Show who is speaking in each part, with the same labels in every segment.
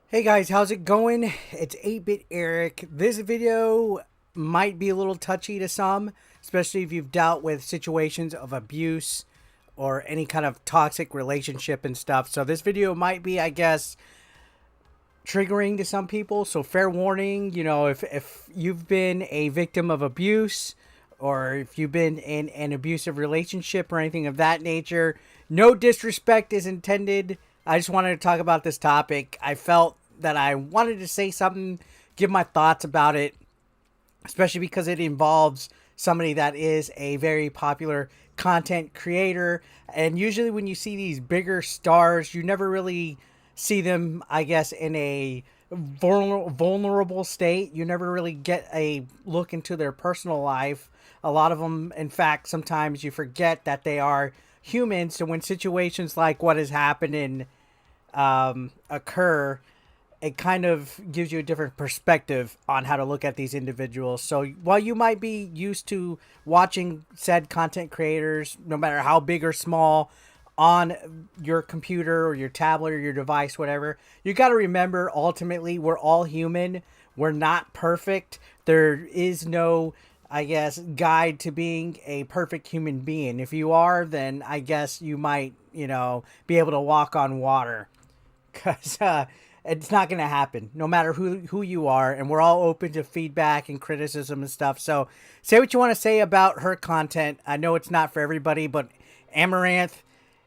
Speaker 1: Hey guys, how's it going? It's 8-Bit Eric. This video might be a little touchy to some, especially if you've dealt with situations of abuse or any kind of toxic relationship and stuff. So this video might be, I guess, triggering to some people. So fair warning, if you've been a victim of abuse or if you've been in an abusive relationship or anything of that nature, no disrespect is intended. I just wanted to talk about this topic. I felt that I wanted to say something, give my thoughts about it, especially because it involves somebody that is a very popular content creator. And usually when you see these bigger stars, you never really see them, I guess, in a vulnerable state. You never really get a look into their personal life. A lot of them, in fact, sometimes you forget that they are human. So when situations like what has happened occur, it kind of gives you a different perspective on how to look at these individuals. So while you might be used to watching said content creators, no matter how big or small, on your computer or your tablet or your device, whatever, you got to remember ultimately we're all human. We're not perfect. There is no, I guess, guide to being a perfect human being. If you are, then I guess you might, be able to walk on water. Because it's not going to happen no matter who you are, and we're all open to feedback and criticism and stuff. So say what you want to say about her content. I know it's not for everybody, but Amouranth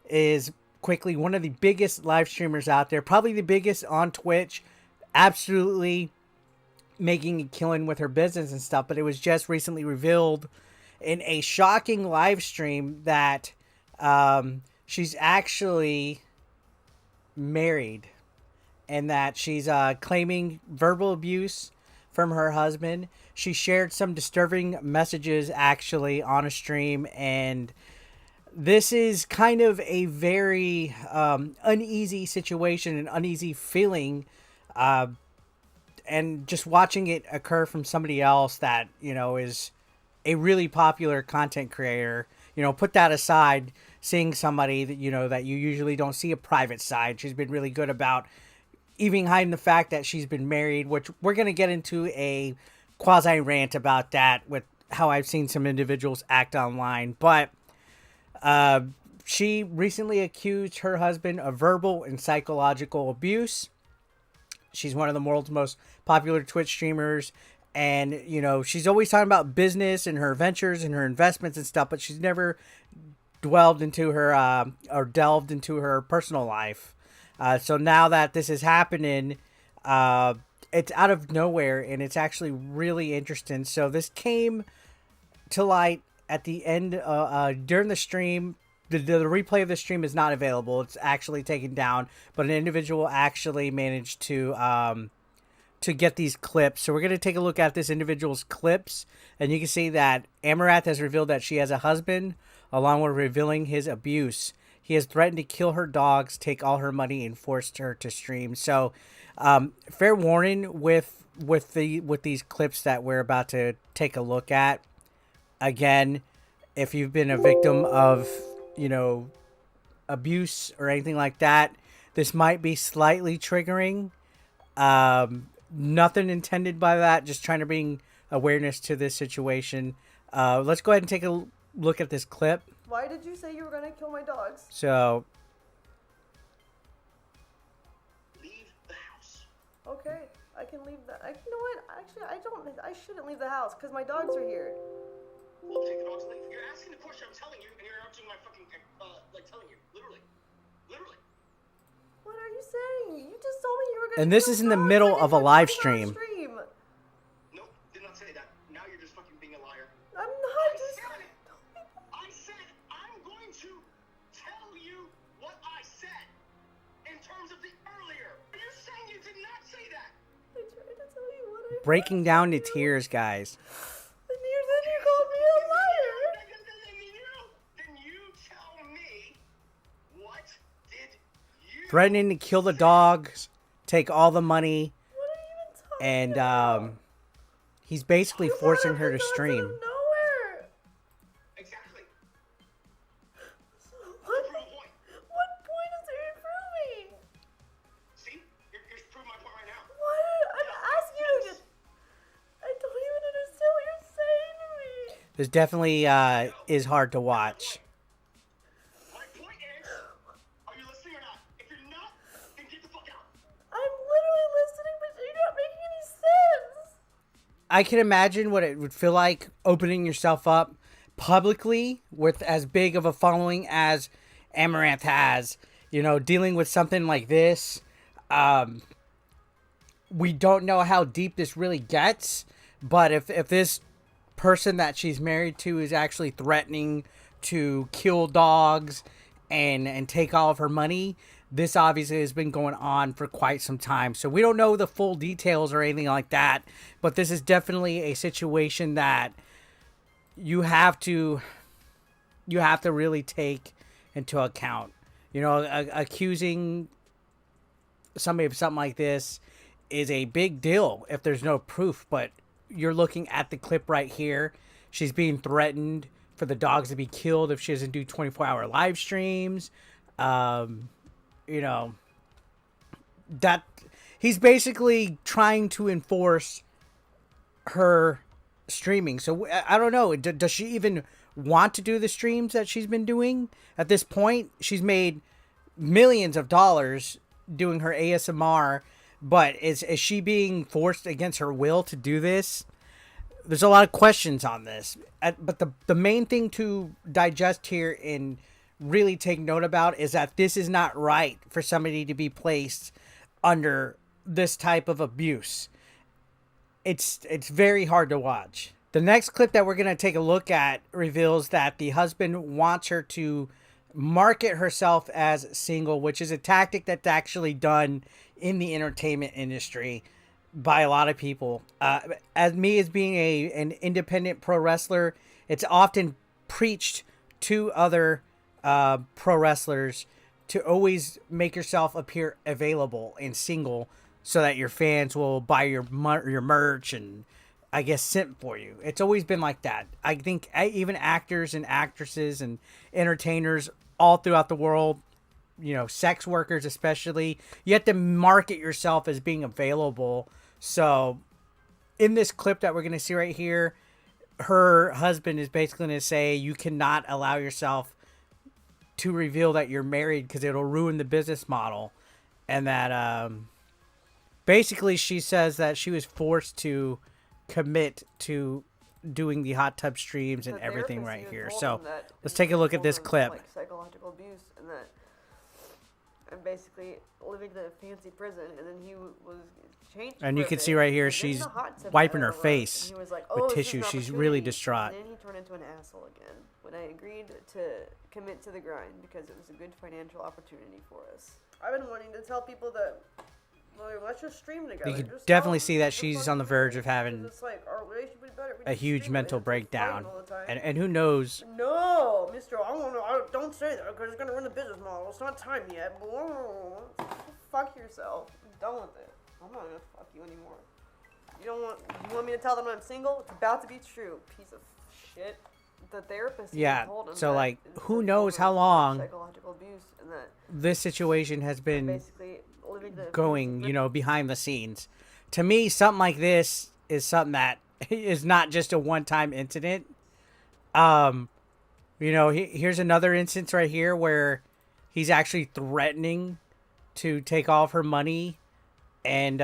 Speaker 1: is quickly one of the biggest live streamers out there, probably the biggest on Twitch, absolutely making a killing with her business and stuff. But it was just recently revealed in a shocking live stream that she's actually married, and that she's claiming verbal abuse from her husband. She shared some disturbing messages actually on a stream, and this is kind of a very uneasy situation, an uneasy feeling, and just watching it occur from somebody else that is a really popular content creator. Put that aside, seeing somebody that that you usually don't see a private side. She's been really good about even hiding the fact that she's been married, which we're going to get into a quasi rant about that with how I've seen some individuals act online. But she recently accused her husband of verbal and psychological abuse. She's one of the world's most popular Twitch streamers. And, she's always talking about business and her ventures and her investments and stuff, but she's never delved into her personal life. So now that this is happening, it's out of nowhere, and it's actually really interesting. So this came to light at the end during the stream. The replay of the stream is not available. It's actually taken down, but an individual actually managed to get these clips. So we're going to take a look at this individual's clips, and you can see that Amouranth has revealed that she has a husband, along with revealing his abuse. He has threatened to kill her dogs, take all her money, and forced her to stream. So, fair warning with these clips that we're about to take a look at. Again, if you've been a victim of abuse or anything like that, this might be slightly triggering. Nothing intended by that. Just trying to bring awareness to this situation. Let's go ahead and take a look at this clip.
Speaker 2: Why did you say you were gonna kill my dogs?
Speaker 1: So,
Speaker 3: leave the house.
Speaker 2: Okay, I can leave the. You know what? Actually, I shouldn't leave the house because my dogs are here.
Speaker 3: Well, take the dogs and leave. You're asking the question. I'm telling you, and you're answering my fucking telling you, literally.
Speaker 2: What are you saying? You just told me you were gonna.
Speaker 1: and this
Speaker 2: kill
Speaker 1: is in the
Speaker 2: dogs.
Speaker 1: middle
Speaker 2: I
Speaker 1: of a
Speaker 2: didn't
Speaker 1: live
Speaker 2: talk about
Speaker 1: stream.
Speaker 3: Nope, did not say that. Now you're just fucking being a liar.
Speaker 2: I'm not
Speaker 3: I said I'm going to tell you what I said in terms of the earlier. You're saying you did not say that.
Speaker 2: I tried to tell you what I.
Speaker 1: Breaking down to tears, guys.
Speaker 2: And then you called me a liar.
Speaker 3: Then you tell me what did you
Speaker 1: Threatening to kill the dogs, take all the money,
Speaker 2: What are you even talking
Speaker 1: and
Speaker 2: about?
Speaker 1: he's basically
Speaker 2: You
Speaker 1: forcing
Speaker 2: brought
Speaker 1: her
Speaker 2: up
Speaker 1: to
Speaker 2: the dogs
Speaker 1: stream.
Speaker 2: out of nowhere.
Speaker 3: exactly?
Speaker 2: What?
Speaker 3: Prove a point.
Speaker 2: What point is there improving?
Speaker 3: See, you're proving my point
Speaker 1: This definitely is hard to watch.
Speaker 3: My point is, are you listening or not? If you're not, then get the fuck out.
Speaker 2: I'm literally listening, but you're not making any sense.
Speaker 1: I can imagine what it would feel like opening yourself up publicly with as big of a following as Amouranth has. You know, dealing with something like this. We don't know how deep this really gets, but if this person that she's married to is actually threatening to kill dogs and take all of her money, this obviously has been going on for quite some time. So we don't know the full details or anything like that, but this is definitely a situation that you have to really take into account. You know, accusing somebody of something like this is a big deal if there's no proof, but you're looking at the clip right here. She's being threatened for the dogs to be killed if she doesn't do 24-hour live streams. You know, that he's basically trying to enforce her streaming. So I don't know. Does she even want to do the streams that she's been doing? At this point, she's made millions of dollars doing her ASMR, but is she being forced against her will to do this? There's a lot of questions on this. But the main thing to digest here and really take note about is that this is not right for somebody to be placed under this type of abuse. It's very hard to watch. The next clip that we're going to take a look at reveals that the husband wants her to market herself as single, which is a tactic that's actually done in the entertainment industry by a lot of people. As being an independent pro wrestler, it's often preached to other pro wrestlers to always make yourself appear available and single so that your fans will buy your merch and, I guess, simp for you. It's always been like that. I think even actors and actresses and entertainers all throughout the world, you know, sex workers especially, you have to market yourself as being available. So in this clip that we're going to see right here, her husband is basically going to say you cannot allow yourself to reveal that you're married because it'll ruin the business model. And that basically she says that she was forced to commit to doing the hot tub streams and everything right here. So let's take a look at this clip.
Speaker 2: Like psychological abuse, and that I'm basically living in a fancy prison, and then he was changed.
Speaker 1: And you can see right here she's wiping her face with tissue. She's really distraught.
Speaker 2: And then he turned into an asshole again when I agreed to commit to the grind because it was a good financial opportunity for us. I've been wanting to tell people that, well, let's just stream together.
Speaker 1: You can definitely see that she's on the verge of having
Speaker 2: like, our relationship would be better if we
Speaker 1: a
Speaker 2: just
Speaker 1: huge
Speaker 2: stream
Speaker 1: mental
Speaker 2: it.
Speaker 1: breakdown.
Speaker 2: All the time.
Speaker 1: And who knows?
Speaker 2: No, Mister, don't say that because it's gonna ruin the business model. It's not time yet. Fuck yourself. I'm done with it. I'm not gonna fuck you anymore. You want me to tell them I'm single? It's about to be true. Piece of shit. The therapist.
Speaker 1: Yeah.
Speaker 2: Told him
Speaker 1: So
Speaker 2: that
Speaker 1: like,
Speaker 2: it's
Speaker 1: who
Speaker 2: a
Speaker 1: knows
Speaker 2: form
Speaker 1: how
Speaker 2: of
Speaker 1: long
Speaker 2: psychological abuse and that
Speaker 1: this situation has been
Speaker 2: basically living the
Speaker 1: going, you know, behind the scenes. To me, something like this is something that is not just a one-time incident. You know, here's another instance right here where he's actually threatening to take all of her money and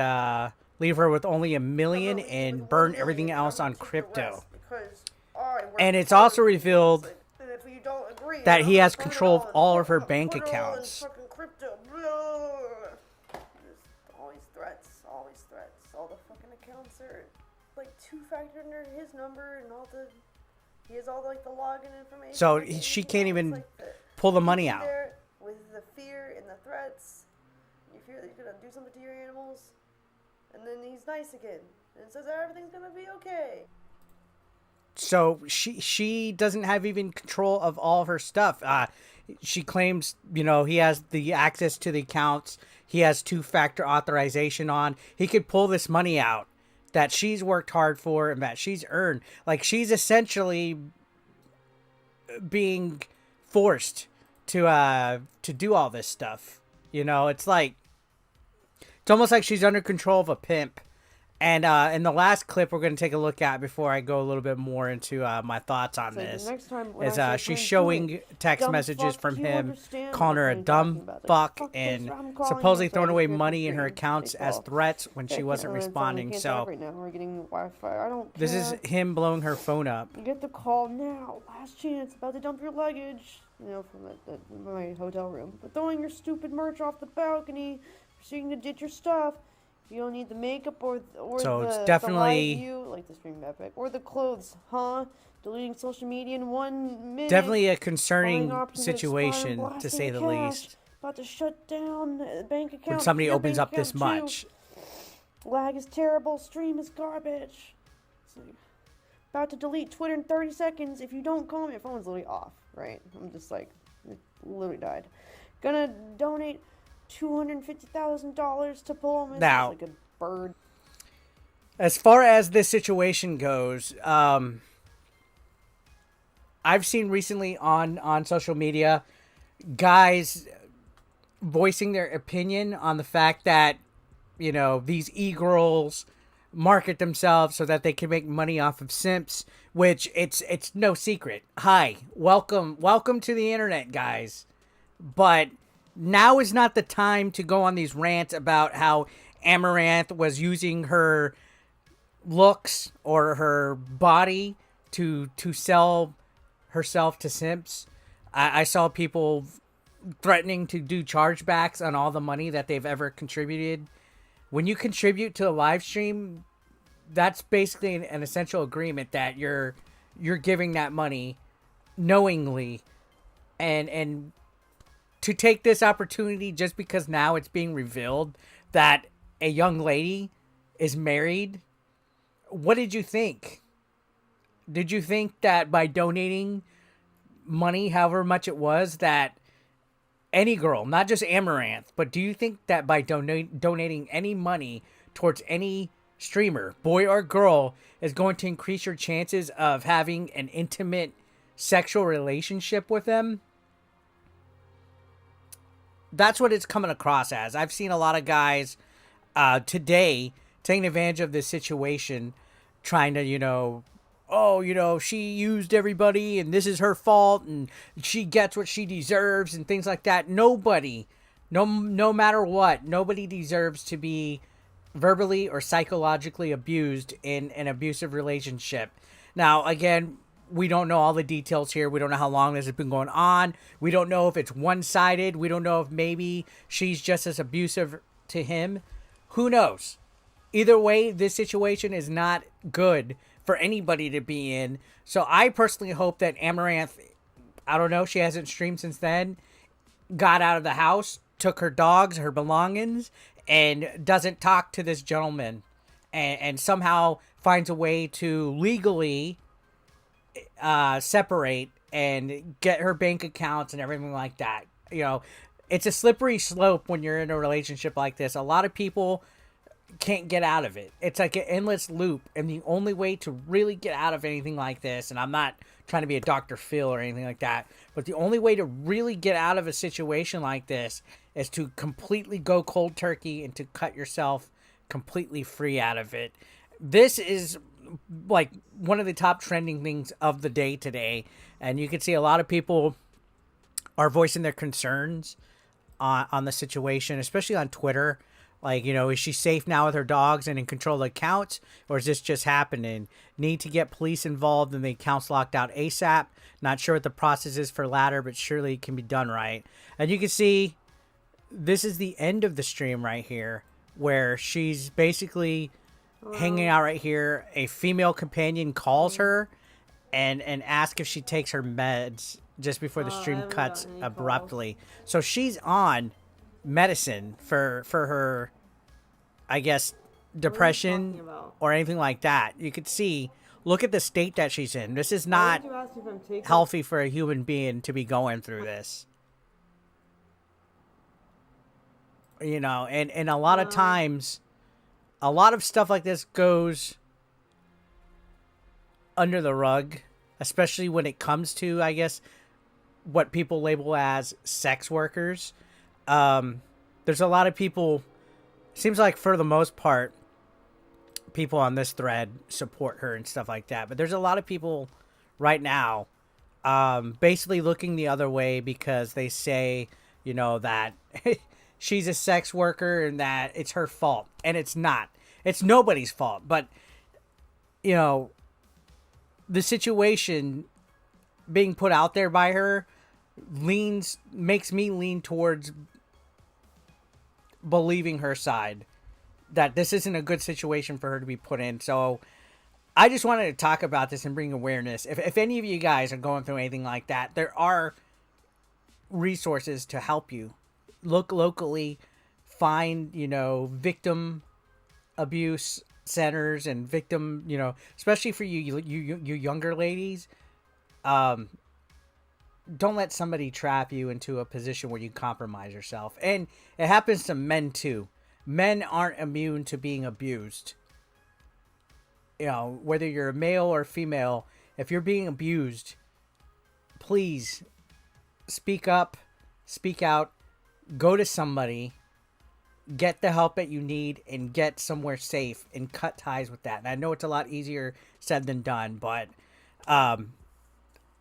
Speaker 1: leave her with only $1 million and burn everything else on crypto. And it's also revealed that he has control of all of her bank accounts.
Speaker 2: Always threats. All the fucking accounts are like two-factor under his number and all the. He has all like the login information.
Speaker 1: So she can't even pull the money out.
Speaker 2: With the fear and the threats, you fear that he's gonna do something to your animals, and then he's nice again and says everything's gonna be okay.
Speaker 1: So she doesn't have even control of all of her stuff. She claims, you know, he has the access to the accounts. He has two-factor authorization on. He could pull this money out that she's worked hard for and that she's earned. Like, she's essentially being forced to do all this stuff. You know, it's almost like she's under control of a pimp. And in the last clip we're going to take a look at before I go a little bit more into my thoughts on
Speaker 2: So the
Speaker 1: this
Speaker 2: next time when
Speaker 1: is
Speaker 2: I say
Speaker 1: she's
Speaker 2: friends, do
Speaker 1: showing
Speaker 2: it.
Speaker 1: text
Speaker 2: Dumb
Speaker 1: messages
Speaker 2: fuck,
Speaker 1: from
Speaker 2: do you
Speaker 1: him
Speaker 2: understand
Speaker 1: calling
Speaker 2: what
Speaker 1: her a
Speaker 2: I'm talking
Speaker 1: dumb
Speaker 2: about? Like,
Speaker 1: fuck
Speaker 2: fuck this,
Speaker 1: and
Speaker 2: I'm calling
Speaker 1: supposedly
Speaker 2: you. Sorry,
Speaker 1: throwing
Speaker 2: this
Speaker 1: away
Speaker 2: is
Speaker 1: money in her
Speaker 2: Livestream.
Speaker 1: accounts as
Speaker 2: Baseball.
Speaker 1: threats when
Speaker 2: Yeah,
Speaker 1: she
Speaker 2: I
Speaker 1: wasn't
Speaker 2: can't really
Speaker 1: responding.
Speaker 2: we can't
Speaker 1: So
Speaker 2: talk right now. We're getting Wi-Fi. I don't care.
Speaker 1: this is him blowing her phone up.
Speaker 2: Get the call now. Last chance. About to dump your luggage. You know, from my hotel room. But throwing your stupid merch off the balcony. Proceeding to ditch your stuff. If you don't need the makeup or
Speaker 1: So
Speaker 2: the,
Speaker 1: it's
Speaker 2: the
Speaker 1: definitely-
Speaker 2: live view, like the stream epic, or the clothes, huh? Deleting social media in 1 minute.
Speaker 1: Definitely a
Speaker 2: Buying
Speaker 1: concerning
Speaker 2: options that expire and
Speaker 1: situation, to
Speaker 2: blasting
Speaker 1: say the
Speaker 2: cash.
Speaker 1: least.
Speaker 2: About to shut down bank account.
Speaker 1: When somebody
Speaker 2: your
Speaker 1: opens
Speaker 2: bank
Speaker 1: up this
Speaker 2: account, too.
Speaker 1: much.
Speaker 2: Lag is terrible. Stream is garbage. It's like, about to delete Twitter in 30 seconds. If you don't call me, my phone's literally off, right? I'm just like, it literally died. Gonna donate $250,000 to pull him.
Speaker 1: Now-
Speaker 2: like a bird.
Speaker 1: As far as this situation goes, I've seen recently on social media guys voicing their opinion on the fact that, you know, these e-girls market themselves so that they can make money off of simps, which it's no secret. Hi, welcome to the internet, guys. But now is not the time to go on these rants about how Amouranth was using her looks or her body to sell herself to simps. I saw people threatening to do chargebacks on all the money that they've ever contributed. When you contribute to a live stream, that's basically an essential agreement that you're giving that money knowingly, and to take this opportunity just because now it's being revealed that a young lady is married. What did you think? Did you think that by donating money, however much it was, that any girl, not just Amouranth, but do you think that by donating any money towards any streamer, boy or girl, is going to increase your chances of having an intimate sexual relationship with them? That's what it's coming across as. I've seen a lot of guys today taking advantage of this situation, trying to, you know, oh, you know, she used everybody and this is her fault and she gets what she deserves and things like that. Nobody, no matter what, nobody deserves to be verbally or psychologically abused in an abusive relationship. Now, again, we don't know all the details here. We don't know how long this has been going on. We don't know if it's one-sided. We don't know if maybe she's just as abusive to him. Who knows? Either way, this situation is not good for anybody to be in. So I personally hope that Amouranth, I don't know, she hasn't streamed since then, got out of the house, took her dogs, her belongings, and doesn't talk to this gentleman, and somehow finds a way to legally separate and get her bank accounts and everything like that. You know, it's a slippery slope when you're in a relationship like this. A lot of people can't get out of it. It's like an endless loop, and the only way to really get out of anything like this, and I'm not trying to be a Dr. Phil or anything like that, but the only way to really get out of a situation like this is to completely go cold turkey and to cut yourself completely free out of it. This is like one of the top trending things of the day today, and you can see a lot of people are voicing their concerns on the situation, especially on Twitter. Like, you know, is she safe now with her dogs and in control of the accounts, or is this just happening? Need to get police involved and the accounts locked out ASAP. Not sure what the process is for latter, but surely it can be done right. And you can see this is the end of the stream right here, where she's basically hanging out right here. A female companion calls her and asks if she takes her meds just before the stream cuts abruptly. So she's on medicine for her, I guess, depression or anything like that. You could see, look at the state that she's in. This is not healthy for a human being to be going through this. You know, and a lot of times, a lot of stuff like this goes under the rug, especially when it comes to, I guess, what people label as sex workers. There's a lot of people, seems like for the most part, people on this thread support her and stuff like that. But there's a lot of people right now basically looking the other way because they say, you know, that she's a sex worker and that it's her fault. And it's not. It's nobody's fault. But, you know, the situation being put out there by her makes me lean towards believing her side, that this isn't a good situation for her to be put in. So I just wanted to talk about this and bring awareness. If any of you guys are going through anything like that, there are resources to help you. Look locally, find, you know, victim abuse centers and victim, you know, especially for you younger ladies. Don't let somebody trap you into a position where you compromise yourself. And it happens to men too. Men aren't immune to being abused. You know, whether you're a male or female, if you're being abused, please speak up, speak out, go to somebody, get the help that you need, and get somewhere safe and cut ties with that. And I know it's a lot easier said than done, but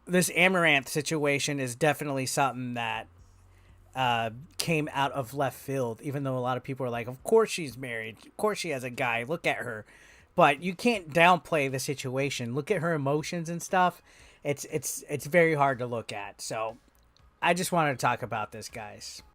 Speaker 1: this Amouranth situation is definitely something that came out of left field, even though a lot of people are like, of course she's married, of course she has a guy, look at her. But you can't downplay the situation. Look at her emotions and stuff. It's very hard to look at. So I just wanted to talk about this, guys.